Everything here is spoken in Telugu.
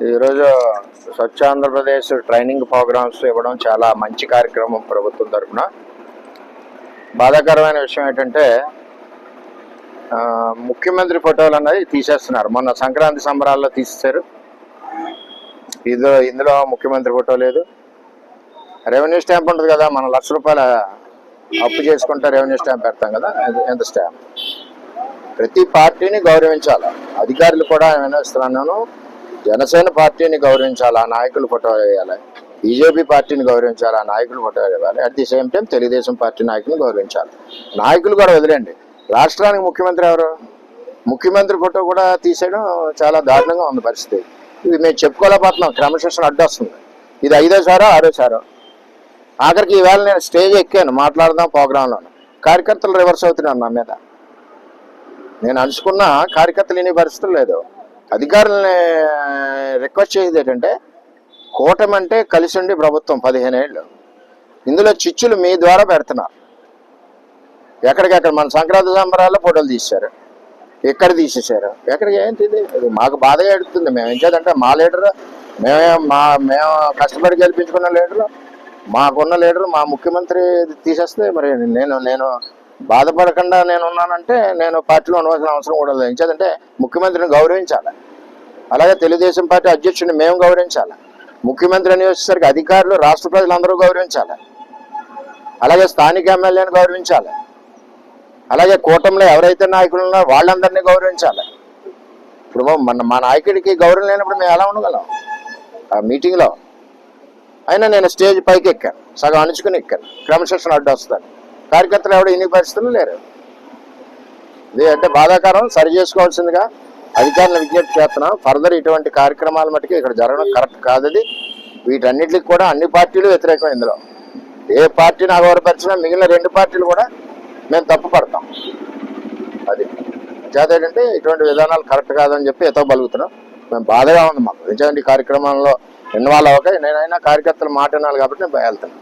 ఈరోజు స్వచ్ఛ ఆంధ్రప్రదేశ్ ట్రైనింగ్ ప్రోగ్రామ్స్ ఇవ్వడం చాలా మంచి కార్యక్రమం ప్రభుత్వం తరఫున. బాధాకరమైన విషయం ఏంటంటే ముఖ్యమంత్రి ఫోటోలు అన్నది తీసేస్తున్నారు. మొన్న సంక్రాంతి సంబరాల్లో తీసేశారు. ఇందులో ముఖ్యమంత్రి ఫోటో లేదు. రెవెన్యూ స్టాంప్ ఉంటుంది కదా, మనం ₹1,00,000 అప్పు చేసుకుంటే రెవెన్యూ స్టాంప్ పెడతాం కదా, ఎంత స్టాంప్. ప్రతి పార్టీని గౌరవించాలి. అధికారులు కూడా ఏమైనా ఇస్తున్నాను, జనసేన పార్టీని గౌరవించాలి, ఆ నాయకులు ఫోటో వేయాలి. బీజేపీ పార్టీని గౌరవించాలి, ఆ నాయకులు ఫోటో వేయాలి. At the same time Telugu Desam party నాయకులను గౌరవించాలి. నాయకులు కూడా వదిలేండి, రాష్ట్రానికి ముఖ్యమంత్రి ఎవరు? ముఖ్యమంత్రి ఫోటో కూడా తీసేయడం చాలా దారుణంగా ఉంది పరిస్థితి. ఇది మేము చెప్పుకోలేకపోతున్నాం. క్రమశిక్షణ అడ్డొస్తుంది. ఇది 5వ సారో 6వ సారో. ఆఖరికి ఈవేళ నేను స్టేజ్ ఎక్కాను, మాట్లాడదాం ప్రోగ్రాంలో. కార్యకర్తలు రివర్స్ అవుతున్నారు నా మీద. నేను అనుకున్న కార్యకర్తలు వినే పరిస్థితులు లేదు. అధికారులని రిక్వెస్ట్ చేసేది ఏంటంటే, కూటమి అంటే కలిసి ఉండి ప్రభుత్వం 15 ఏళ్ళు. ఇందులో చిచ్చులు మీ ద్వారా పెడుతున్నారు. ఎక్కడికెక్కడ మన సంక్రాంతి సంబరాల్లో ఫోటోలు తీశారు, ఎక్కడ తీసేశారు, ఎక్కడికి ఏంటి ఇది మాకు బాధగా ఎడుతుంది. మేము ఏం చేయాలంటే మా లీడరు, మేము కష్టపడి గెలిపించుకున్న లీడరు, మాకున్న లీడరు మా ముఖ్యమంత్రి తీసేస్తే మరి నేను బాధపడకుండా నేను ఉన్నానంటే నేను పార్టీలో ఉండవలసిన అవసరం కూడా లేదు. ఎందుకంటే ముఖ్యమంత్రిని గౌరవించాలి. అలాగే తెలుగుదేశం పార్టీ అధ్యక్షుడిని మేము గౌరవించాలి. ముఖ్యమంత్రి అని వచ్చేసరికి అధికారులు, రాష్ట్ర ప్రజలందరూ గౌరవించాలి. అలాగే స్థానిక ఎమ్మెల్యేని గౌరవించాలి. అలాగే కూటమిలో ఎవరైతే నాయకులు ఉన్నారో వాళ్ళందరినీ గౌరవించాలి. ఇప్పుడు మా నాయకుడికి గౌరవం లేనప్పుడు మేము ఎలా ఉండగలం? ఆ మీటింగ్లో అయినా నేను స్టేజ్ పైకి ఎక్కాను, సగం అణుచుకుని ఎక్కాను. క్రమశిక్షణ అడ్డు వస్తాను. కార్యకర్తలు ఎవడో ఇన్ని పరిస్థితులు లేరు. ఇది అంటే బాధాకరం. సరి చేసుకోవాల్సిందిగా అధికారులను విజ్ఞప్తి చేస్తున్నాం. ఫర్దర్ ఇటువంటి కార్యక్రమాల మటుకు ఇక్కడ జరగడం కరెక్ట్ కాదు. అది వీటన్నిటికి కూడా అన్ని పార్టీలు వ్యతిరేకం. ఇందులో ఏ పార్టీని అగౌరవపరిచినా మిగిలిన 2 పార్టీలు కూడా మేము తప్పు పడతాం. అది చేత ఏంటంటే ఇటువంటి విధానాలు కరెక్ట్ కాదని చెప్పి ఎతో బలుగుతున్నాం. మేము బాధగా ఉంది మాకు. నిజంగా ఈ కార్యక్రమంలో ఇన్వాల్వ్ అవ్వక నేనైనా కార్యకర్తలు మాట వినాలి కాబట్టి నేను వెళ్తాను.